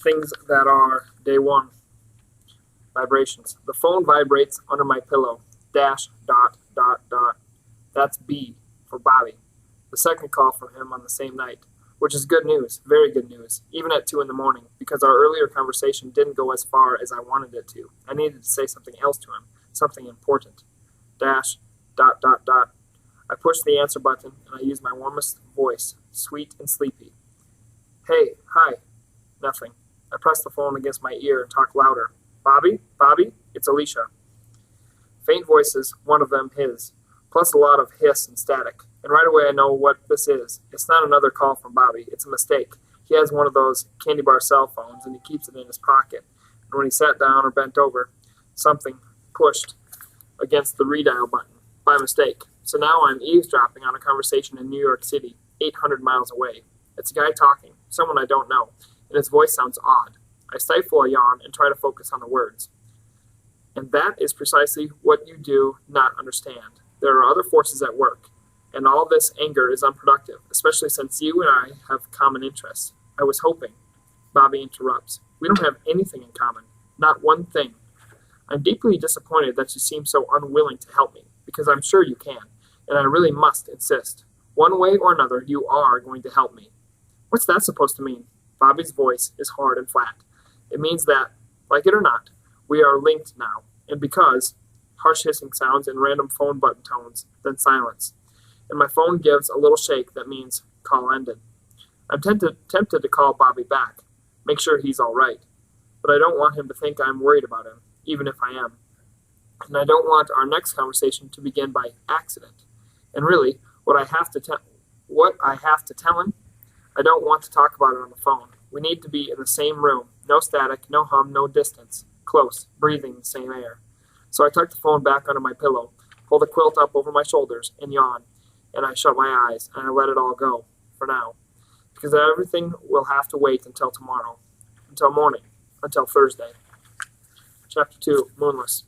Things that are day one. Vibrations. The phone vibrates under my pillow. Dash, dot, dot, dot. That's B for Bobby. The second call from him on the same night, which is good news, very good news, even at 2 in the morning, because our earlier conversation didn't go as far as I wanted it to. I needed to say something else to him, something important. Dash, dot, dot, dot. I push the answer button, and I use my warmest voice, sweet and sleepy. Hey, hi. Nothing. I press the phone against my ear and talk louder. Bobby? Bobby? It's Alicia. Faint voices, one of them his, plus a lot of hiss and static. And right away I know what this is. It's not another call from Bobby. It's a mistake. He has one of those candy bar cell phones, and he keeps it in his pocket. And when he sat down or bent over, something pushed against the redial button by mistake. So now I'm eavesdropping on a conversation in New York City, 800 miles away. It's a guy talking, someone I don't know, and his voice sounds odd. I stifle a yawn and try to focus on the words. And that is precisely what you do not understand. There are other forces at work, and all this anger is unproductive, especially since you and I have common interests. I was hoping. Bobby interrupts. We don't have anything in common. Not one thing. I'm deeply disappointed that you seem so unwilling to help me, because I'm sure you can, and I really must insist. One way or another, you are going to help me. What's that supposed to mean? Bobby's voice is hard and flat. It means that, like it or not, we are linked now, and because, harsh hissing sounds and random phone button tones, then silence. And my phone gives a little shake that means call ended. I'm tempted to call Bobby back, make sure he's all right, but I don't want him to think I'm worried about him, even if I am. And I don't want our next conversation to begin by accident. And really, what I have to tell him, I don't want to talk about it on the phone. We need to be in the same room, no static, no hum, no distance, close, breathing the same air. So I tuck the phone back under my pillow, pull the quilt up over my shoulders, and yawn, and I shut my eyes, and I let it all go, for now, because everything will have to wait until tomorrow, until morning, until Thursday. Chapter 2, Moonless.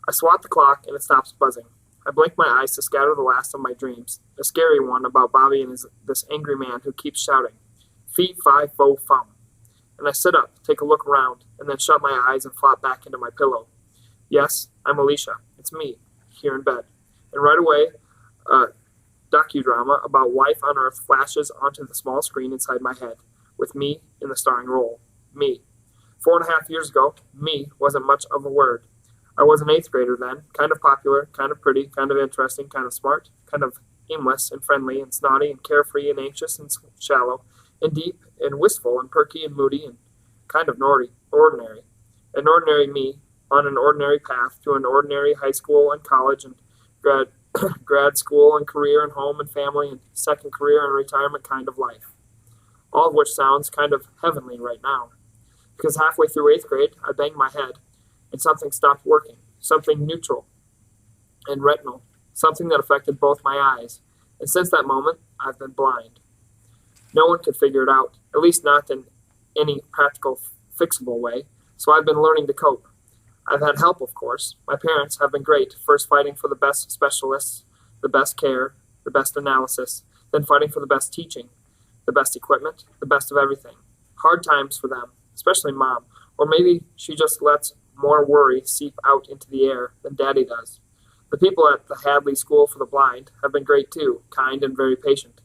I swat the clock, and it stops buzzing. I blink my eyes to scatter the last of my dreams, a scary one about Bobby and this angry man who keeps shouting, "Fee, fi, fo, fum." And I sit up, take a look around, and then shut my eyes and flop back into my pillow. Yes, I'm Alicia. It's me, here in bed. And right away, a docudrama about life on Earth flashes onto the small screen inside my head, with me in the starring role. Me. 4.5 years ago, me wasn't much of a word. I was an 8th grader then, kind of popular, kind of pretty, kind of interesting, kind of smart, kind of aimless and friendly and snotty and carefree and anxious and shallow and deep and wistful and perky and moody and kind of ordinary. An ordinary me on an ordinary path to an ordinary high school and college and grad school and career and home and family and second career and retirement kind of life. All of which sounds kind of heavenly right now. Because halfway through 8th grade, I banged my head and something stopped working, something neutral and retinal, something that affected both my eyes. And since that moment, I've been blind. No one could figure it out, at least not in any practical, fixable way, so I've been learning to cope. I've had help, of course. My parents have been great, first fighting for the best specialists, the best care, the best analysis, then fighting for the best teaching, the best equipment, the best of everything. Hard times for them, especially Mom, or maybe she just lets more worry seep out into the air than Daddy does. The people at the Hadley School for the Blind have been great too, kind and very patient.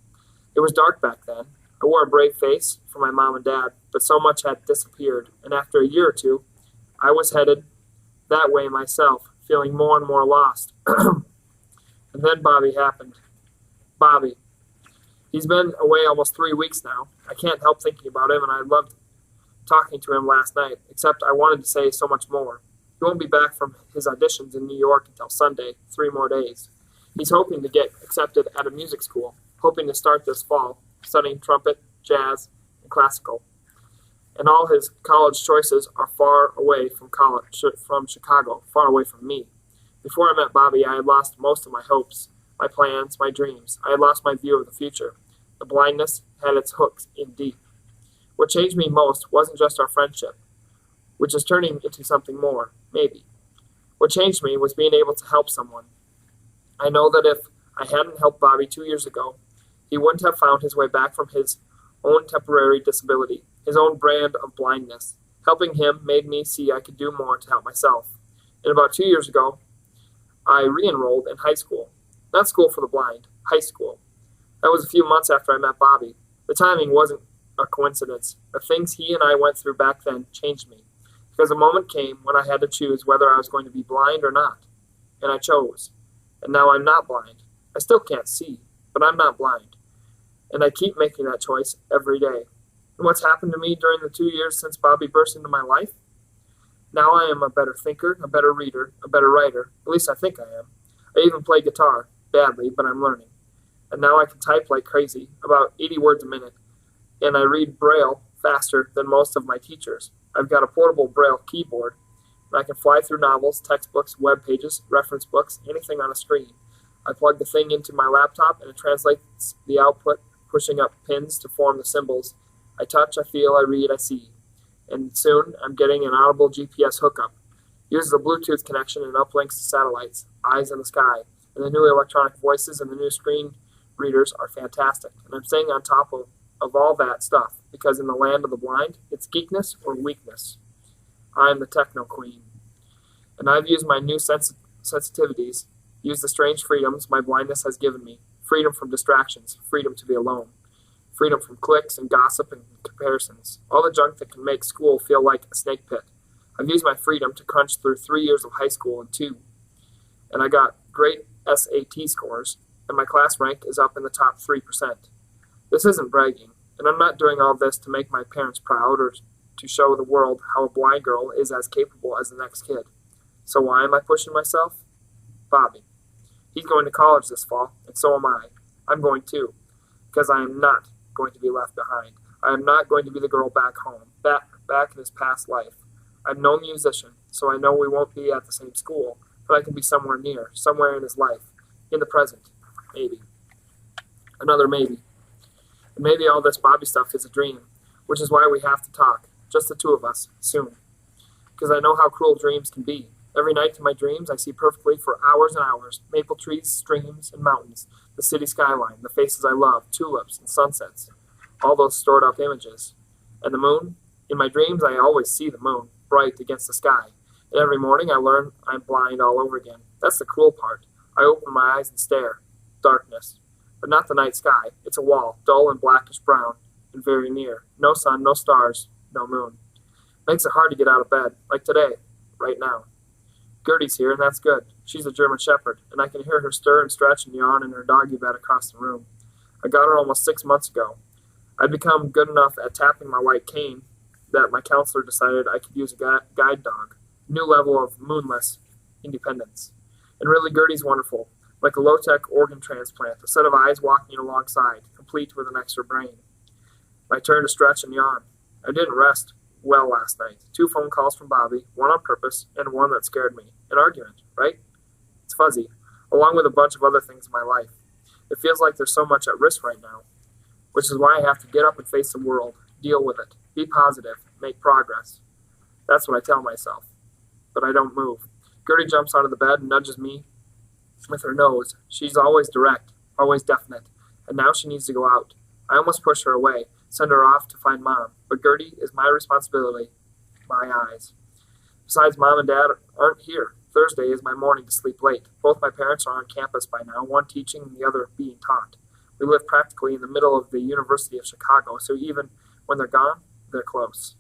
It was dark back then. I wore a brave face for my mom and dad, but so much had disappeared, and after a year or two, I was headed that way myself, feeling more and more lost. And then Bobby happened. Bobby. He's been away almost 3 weeks now. I can't help thinking about him, and I loved talking to him last night, except I wanted to say so much more. He won't be back from his auditions in New York until Sunday, 3 more days. He's hoping to get accepted at a music school, hoping to start this fall, studying trumpet, jazz, and classical. And all his college choices are far away from Chicago, far away from me. Before I met Bobby, I had lost most of my hopes, my plans, my dreams. I had lost my view of the future. The blindness had its hooks in deep. What changed me most wasn't just our friendship, which is turning into something more, maybe. What changed me was being able to help someone. I know that if I hadn't helped Bobby 2 years ago, he wouldn't have found his way back from his own temporary disability, his own brand of blindness. Helping him made me see I could do more to help myself. And about 2 years ago, I re-enrolled in high school. Not school for the blind, high school. That was a few months after I met Bobby. The timing wasn't a coincidence. The things he and I went through back then changed me. Because a moment came when I had to choose whether I was going to be blind or not. And I chose. And now I'm not blind. I still can't see, but I'm not blind. And I keep making that choice every day. And what's happened to me during the 2 years since Bobby burst into my life? Now I am a better thinker, a better reader, a better writer. At least I think I am. I even play guitar, badly, but I'm learning. And now I can type like crazy, about 80 words a minute. And I read Braille faster than most of my teachers. I've got a portable Braille keyboard, and I can fly through novels, textbooks, web pages, reference books, anything on a screen. I plug the thing into my laptop, and it translates the output, pushing up pins to form the symbols. I touch, I feel, I read, I see. And soon, I'm getting an audible GPS hookup. Uses a Bluetooth connection and uplinks to satellites, eyes in the sky. And the new electronic voices and the new screen readers are fantastic. And I'm staying on top of all that stuff, because in the land of the blind, it's geekness or weakness. I'm the techno queen. And I've used my new sensitivities, used the strange freedoms my blindness has given me. Freedom from distractions, freedom to be alone. Freedom from clicks and gossip and comparisons. All the junk that can make school feel like a snake pit. I've used my freedom to crunch through 3 years of high school in 2. And I got great SAT scores, and my class rank is up in the top 3%. This isn't bragging, and I'm not doing all this to make my parents proud or to show the world how a blind girl is as capable as the next kid. So why am I pushing myself? Bobby. He's going to college this fall, and so am I. I'm going too, because I am not going to be left behind. I am not going to be the girl back home, back in his past life. I'm no musician, so I know we won't be at the same school, but I can be somewhere near, somewhere in his life, in the present, maybe. Another maybe. And maybe all this Bobby stuff is a dream, which is why we have to talk, just the two of us, soon. Because I know how cruel dreams can be. Every night in my dreams, I see perfectly for hours and hours, maple trees, streams, and mountains, the city skyline, the faces I love, tulips, and sunsets, all those stored up images. And the moon? In my dreams, I always see the moon, bright against the sky. And every morning, I learn I'm blind all over again. That's the cruel part. I open my eyes and stare. Darkness. But not the night sky. It's a wall, dull and blackish brown, and very near. No sun, no stars, no moon. Makes it hard to get out of bed, like today, right now. Gertie's here, and that's good. She's a German Shepherd, and I can hear her stir and stretch and yawn in her doggy bed across the room. I got her almost 6 months ago. I'd become good enough at tapping my white cane that my counselor decided I could use a guide dog. A new level of moonless independence. And really, Gertie's wonderful. Like a low-tech organ transplant, a set of eyes walking alongside, complete with an extra brain. My turn to stretch and yawn. I didn't rest well last night. 2 phone calls from Bobby, one on purpose, and one that scared me. An argument, right? It's fuzzy, along with a bunch of other things in my life. It feels like there's so much at risk right now, which is why I have to get up and face the world, deal with it, be positive, make progress. That's what I tell myself. But I don't move. Gertie jumps out of the bed and nudges me with her nose. She's always direct, always definite, and now she needs to go out. I almost push her away, send her off to find Mom, but Gertie is my responsibility, my eyes. Besides, Mom and Dad aren't here. Thursday is my morning to sleep late. Both my parents are on campus by now, one teaching and the other being taught. We live practically in the middle of the University of Chicago, so even when they're gone, they're close.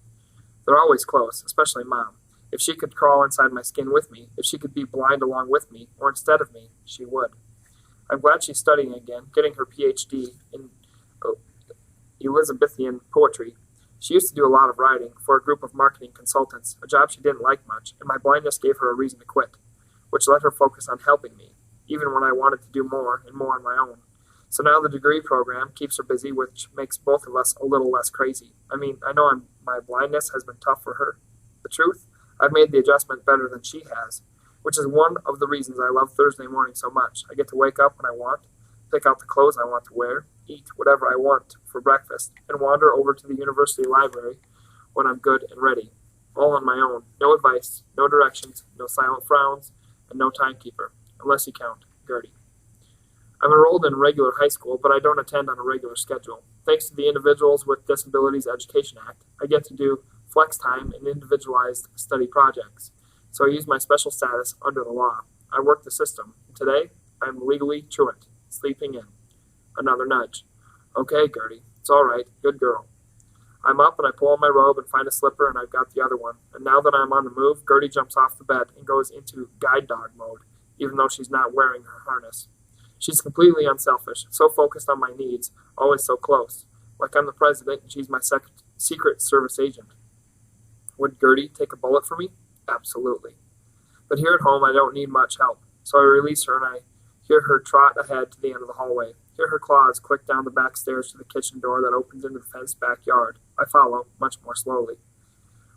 They're always close, especially Mom. If she could crawl inside my skin with me, if she could be blind along with me, or instead of me, she would. I'm glad she's studying again, getting her PhD in Elizabethan poetry. She used to do a lot of writing for a group of marketing consultants, a job she didn't like much, and my blindness gave her a reason to quit, which let her focus on helping me, even when I wanted to do more and more on my own. So now the degree program keeps her busy, which makes both of us a little less crazy. I mean, I know my blindness has been tough for her. The truth? I've made the adjustment better than she has, which is one of the reasons I love Thursday morning so much. I get to wake up when I want, pick out the clothes I want to wear, eat whatever I want for breakfast, and wander over to the university library when I'm good and ready. All on my own. No advice, no directions, no silent frowns, and no timekeeper, unless you count Gertie. I'm enrolled in regular high school, but I don't attend on a regular schedule. Thanks to the Individuals with Disabilities Education Act, I get to do flex time and individualized study projects. So I use my special status under the law. I work the system. Today, I'm legally truant, sleeping in. Another nudge. Okay, Gertie, it's all right. Good girl. I'm up and I pull on my robe and find a slipper, and I've got the other one. And now that I'm on the move, Gertie jumps off the bed and goes into guide dog mode, even though she's not wearing her harness. She's completely unselfish, so focused on my needs, always so close. Like I'm the president and she's my secret service agent. Would Gertie take a bullet for me? Absolutely. But here at home, I don't need much help, so I release her and I hear her trot ahead to the end of the hallway. Hear her claws click down the back stairs to the kitchen door that opens into the fenced backyard. I follow, much more slowly.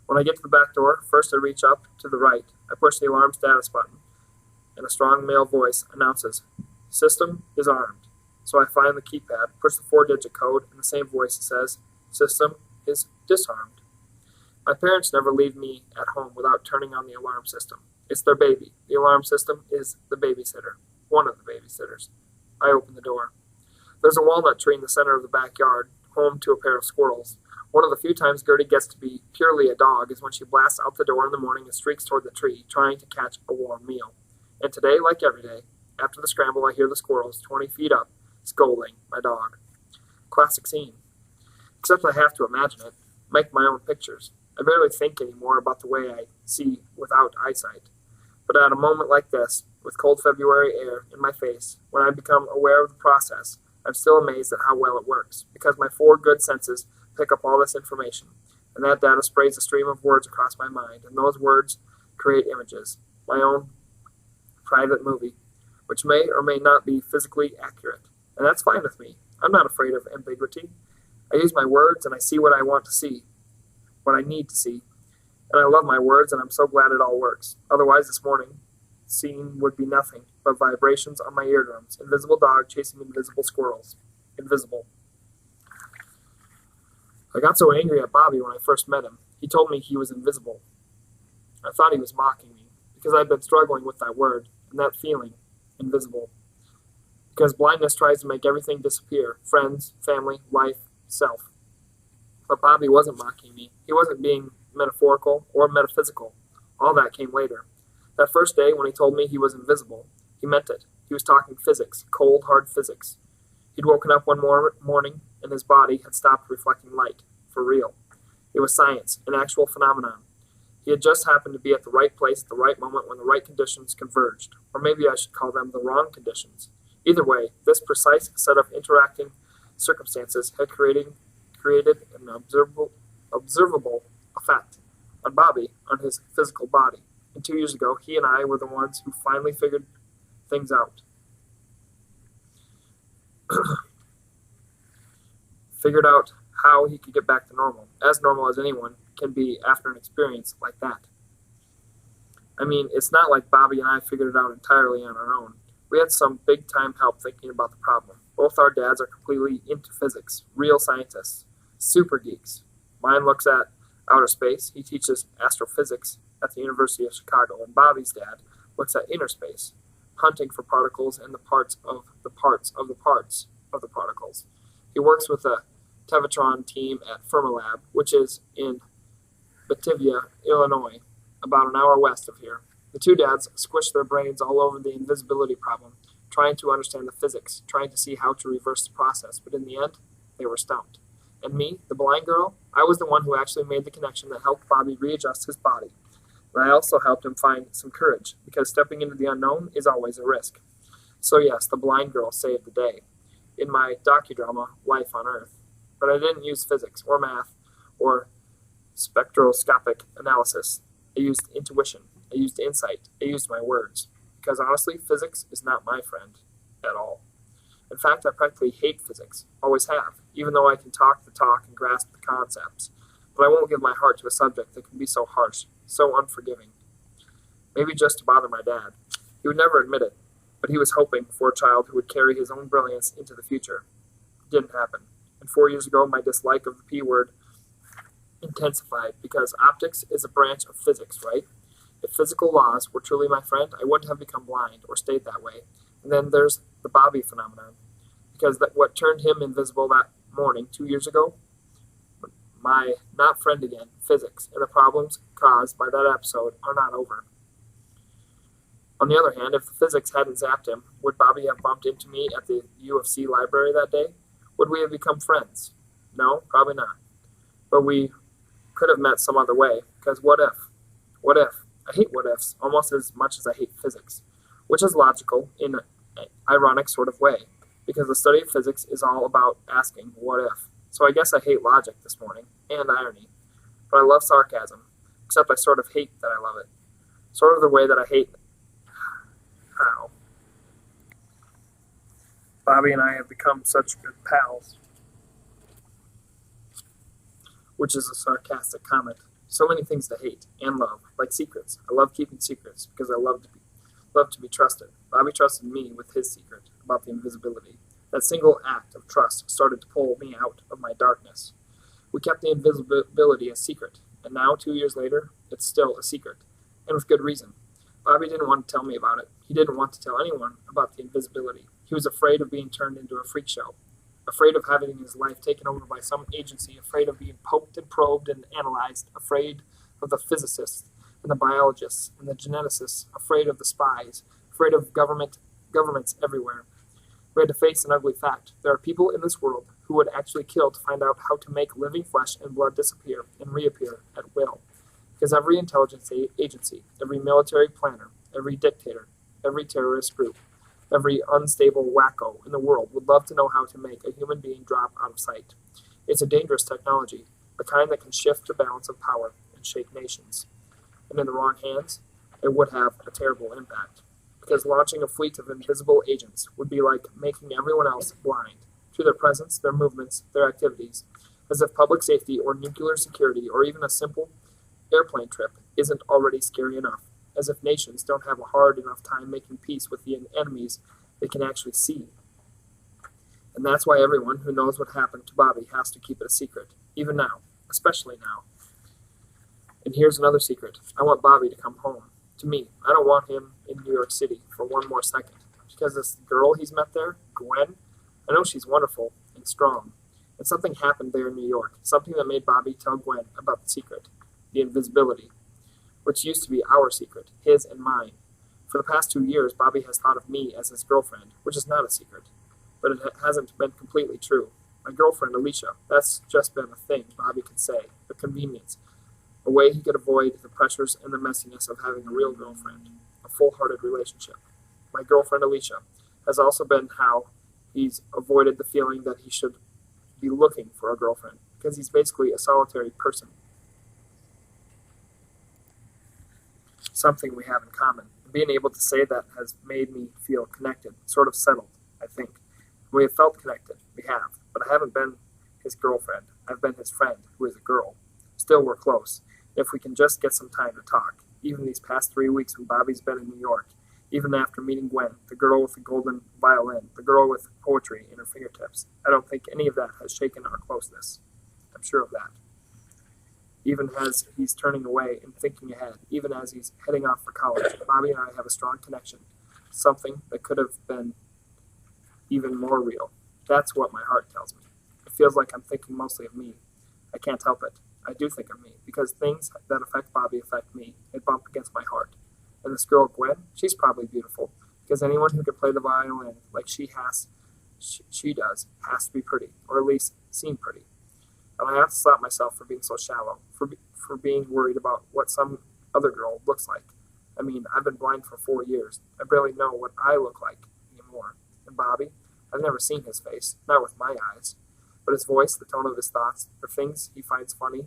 When I get to the back door, first I reach up to the right. I push the alarm status button, and a strong male voice announces, "System is armed." So I find the keypad, push the 4-digit code, and the same voice says, "System is disarmed." My parents never leave me at home without turning on the alarm system. It's their baby. The alarm system is the babysitter, one of the babysitters. I open the door. There's a walnut tree in the center of the backyard, home to a pair of squirrels. One of the few times Gertie gets to be purely a dog is when she blasts out the door in the morning and streaks toward the tree, trying to catch a warm meal. And today, like every day, after the scramble, I hear the squirrels, 20 feet up, scolding my dog. Classic scene. Except I have to imagine it, make my own pictures. I barely think anymore about the way I see without eyesight. But at a moment like this, with cold February air in my face, when I become aware of the process, I'm still amazed at how well it works, because my 4 good senses pick up all this information, and that data sprays a stream of words across my mind, and those words create images, my own private movie, which may or may not be physically accurate. And that's fine with me. I'm not afraid of ambiguity. I use my words and I see what I want to see, what I need to see. And I love my words, and I'm so glad it all works. Otherwise, this morning, scene would be nothing but vibrations on my eardrums. Invisible dog chasing invisible squirrels. Invisible. I got so angry at Bobby when I first met him. He told me he was invisible. I thought he was mocking me, because I'd been struggling with that word and that feeling, invisible. Because blindness tries to make everything disappear, friends, family, life, self. But Bobby wasn't mocking me. He wasn't being metaphorical or metaphysical. All that came later. That first day when he told me he was invisible, he meant it. He was talking physics, cold, hard physics. He'd woken up one morning and his body had stopped reflecting light, for real. It was science, an actual phenomenon. He had just happened to be at the right place at the right moment when the right conditions converged, or maybe I should call them the wrong conditions. Either way, this precise set of interacting circumstances had created an observable effect on Bobby, on his physical body. And 2 years ago, he and I were the ones who finally figured things out. Figured out how he could get back to normal, as normal as anyone can be after an experience like that. I mean, it's not like Bobby and I figured it out entirely on our own. We had some big-time help thinking about the problem. Both our dads are completely into physics, real scientists, super geeks. Mine looks at outer space. He teaches astrophysics at the University of Chicago, and Bobby's dad looks at inner space, hunting for particles and the parts of the parts of the parts of the particles. He works with the Tevatron team at Fermilab, which is in Batavia, Illinois, about an hour west of here. The two dads squish their brains all over the invisibility problem, trying to understand the physics, trying to see how to reverse the process, but in the end, they were stumped. And me, the blind girl, I was the one who actually made the connection that helped Bobby readjust his body. And I also helped him find some courage, because stepping into the unknown is always a risk. So yes, the blind girl saved the day in my docudrama, Life on Earth. But I didn't use physics or math or spectroscopic analysis. I used intuition. I used insight. I used my words. Because honestly, physics is not my friend at all. In fact, I practically hate physics. Always have, even though I can talk the talk and grasp the concepts. But I won't give my heart to a subject that can be so harsh, so unforgiving. Maybe just to bother my dad. He would never admit it, but he was hoping for a child who would carry his own brilliance into the future. It didn't happen. And 4 years ago, my dislike of the P word intensified, because optics is a branch of physics, right? If physical laws were truly my friend, I wouldn't have become blind or stayed that way. And then there's the Bobby phenomenon, because what turned him invisible that morning 2 years ago, my not friend again, physics, and the problems caused by that episode are not over. On the other hand, if the physics hadn't zapped him, would Bobby have bumped into me at the U of C library that day? Would we have become friends? No, probably not. But we could have met some other way, because what if? What if? I hate what ifs almost as much as I hate physics, which is logical in an ironic sort of way, because the study of physics is all about asking what if. So I guess I hate logic this morning, and irony. But I love sarcasm, except I sort of hate that I love it. Sort of the way that I hate how. Bobby and I have become such good pals. Which is a sarcastic comment. So many things to hate and love, like secrets. I love keeping secrets because I love to be trusted. Bobby trusted me with his secret about the invisibility. That single act of trust started to pull me out of my darkness. We kept the invisibility a secret, and now, 2 years later, it's still a secret, and with good reason. Bobby didn't want to tell me about it. He didn't want to tell anyone about the invisibility. He was afraid of being turned into a freak show, afraid of having his life taken over by some agency, afraid of being poked and probed and analyzed, afraid of the physicists and the biologists and the geneticists, afraid of the spies, afraid of governments everywhere. We had to face an ugly fact. There are people in this world who would actually kill to find out how to make living flesh and blood disappear and reappear at will. Because every intelligence agency, every military planner, every dictator, every terrorist group, every unstable wacko in the world would love to know how to make a human being drop out of sight. It's a dangerous technology, the kind that can shift the balance of power and shake nations. And in the wrong hands, it would have a terrible impact. Because launching a fleet of invisible agents would be like making everyone else blind to their presence, their movements, their activities, as if public safety or nuclear security or even a simple airplane trip isn't already scary enough, as if nations don't have a hard enough time making peace with the enemies they can actually see. And that's why everyone who knows what happened to Bobby has to keep it a secret, even now, especially now. And here's another secret. I want Bobby to come home. To me, I don't want him in New York City for one more second. Because this girl he's met there, Gwen, I know she's wonderful and strong. And something happened there in New York, something that made Bobby tell Gwen about the secret, the invisibility, which used to be our secret, his and mine. For the past 2 years, Bobby has thought of me as his girlfriend, which is not a secret, but it hasn't been completely true. My girlfriend, Alicia, that's just been a thing Bobby could say, a convenience, a way he could avoid the pressures and the messiness of having a real girlfriend, a full-hearted relationship. My girlfriend, Alicia, has also been how he's avoided the feeling that he should be looking for a girlfriend, because he's basically a solitary person. Something we have in common. And being able to say that has made me feel connected, sort of settled, I think. We have felt connected, we have, but I haven't been his girlfriend. I've been his friend, who is a girl. Still, we're close. If we can just get some time to talk, even these past 3 weeks when Bobby's been in New York, even after meeting Gwen, the girl with the golden violin, the girl with poetry in her fingertips, I don't think any of that has shaken our closeness. I'm sure of that. Even as he's turning away and thinking ahead, even as he's heading off for college, Bobby and I have a strong connection, something that could have been even more real. That's what my heart tells me. It feels like I'm thinking mostly of me. I can't help it. I do think of me, because things that affect Bobby affect me. They bump against my heart. And this girl, Gwen, she's probably beautiful, because anyone who can play the violin like she does, has to be pretty, or at least seem pretty. And I have to stop myself for being so shallow, for being worried about what some other girl looks like. I mean, I've been blind for 4 years. I barely know what I look like anymore. And Bobby, I've never seen his face, not with my eyes. But his voice, the tone of his thoughts, the things he finds funny,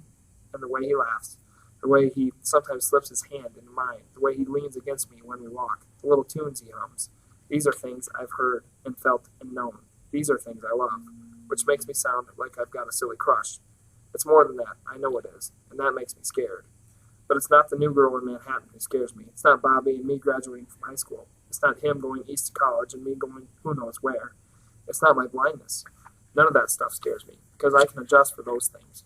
and the way he laughs, the way he sometimes slips his hand into mine, the way he leans against me when we walk, the little tunes he hums. These are things I've heard and felt and known. These are things I love, which makes me sound like I've got a silly crush. It's more than that, I know it is, and that makes me scared. But it's not the new girl in Manhattan who scares me. It's not Bobby and me graduating from high school. It's not him going east to college and me going who knows where. It's not my blindness. None of that stuff scares me, because I can adjust for those things.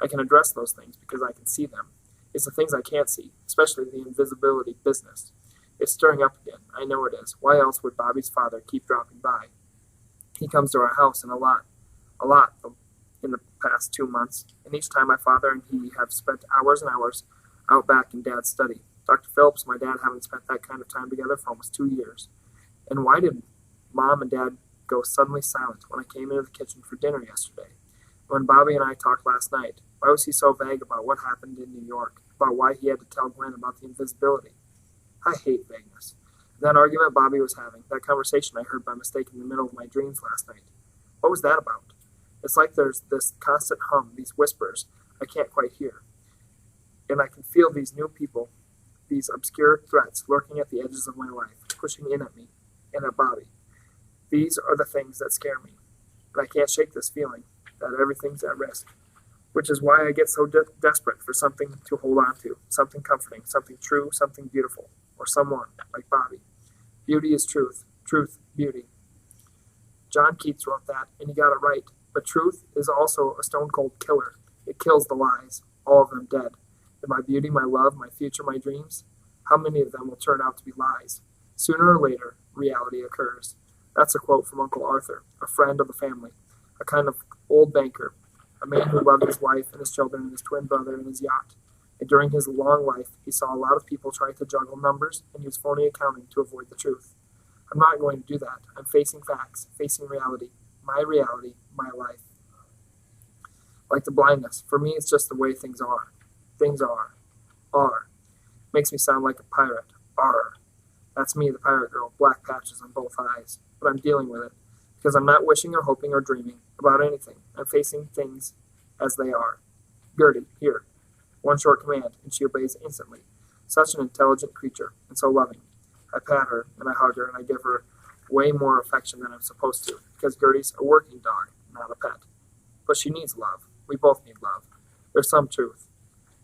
I can address those things because I can see them. It's the things I can't see, especially the invisibility business. It's stirring up again. I know it is. Why else would Bobby's father keep dropping by? He comes to our house a lot in the past 2 months, and each time my father and he have spent hours and hours out back in Dad's study. Dr. Phillips and my dad haven't spent that kind of time together for almost 2 years. And why did Mom and Dad go suddenly silent when I came into the kitchen for dinner yesterday? When Bobby and I talked last night, why was he so vague about what happened in New York, about why he had to tell Gwen about the invisibility? I hate vagueness. That argument Bobby was having, that conversation I heard by mistake in the middle of my dreams last night, what was that about? It's like there's this constant hum, these whispers I can't quite hear. And I can feel these new people, these obscure threats lurking at the edges of my life, pushing in at me and at Bobby. These are the things that scare me. And I can't shake this feeling that everything's at risk, which is why I get so desperate for something to hold on to, something comforting, something true, something beautiful, or someone like Bobby. Beauty is truth, truth, beauty. John Keats wrote that, and he got it right. But truth is also a stone-cold killer. It kills the lies, all of them dead. And my beauty, my love, my future, my dreams, how many of them will turn out to be lies? Sooner or later, reality occurs. That's a quote from Uncle Arthur, a friend of the family, a kind of old banker, a man who loved his wife and his children and his twin brother and his yacht. And during his long life, he saw a lot of people try to juggle numbers and use phony accounting to avoid the truth. I'm not going to do that. I'm facing facts, facing reality, my life. Like the blindness, for me it's just the way things are. Things are. Makes me sound like a pirate. Arr. That's me, the pirate girl, black patches on both eyes. But I'm dealing with it, because I'm not wishing or hoping or dreaming about anything. I'm facing things as they are. Gertie, here. One short command, and she obeys instantly. Such an intelligent creature, and so loving. I pat her, and I hug her, and I give her way more affection than I'm supposed to, because Gertie's a working dog, not a pet. But she needs love. We both need love. There's some truth,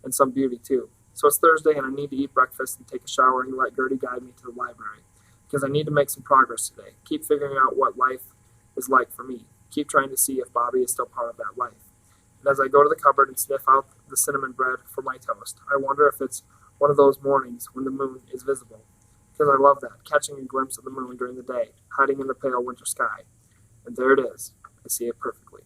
and some beauty, too. So it's Thursday, and I need to eat breakfast and take a shower and let Gertie guide me to the library, because I need to make some progress today. Keep figuring out what life is like for me. Keep trying to see if Bobby is still part of that life. And as I go to the cupboard and sniff out the cinnamon bread for my toast, I wonder if it's one of those mornings when the moon is visible. Because I love that, catching a glimpse of the moon during the day, hiding in the pale winter sky. And there it is. I see it perfectly.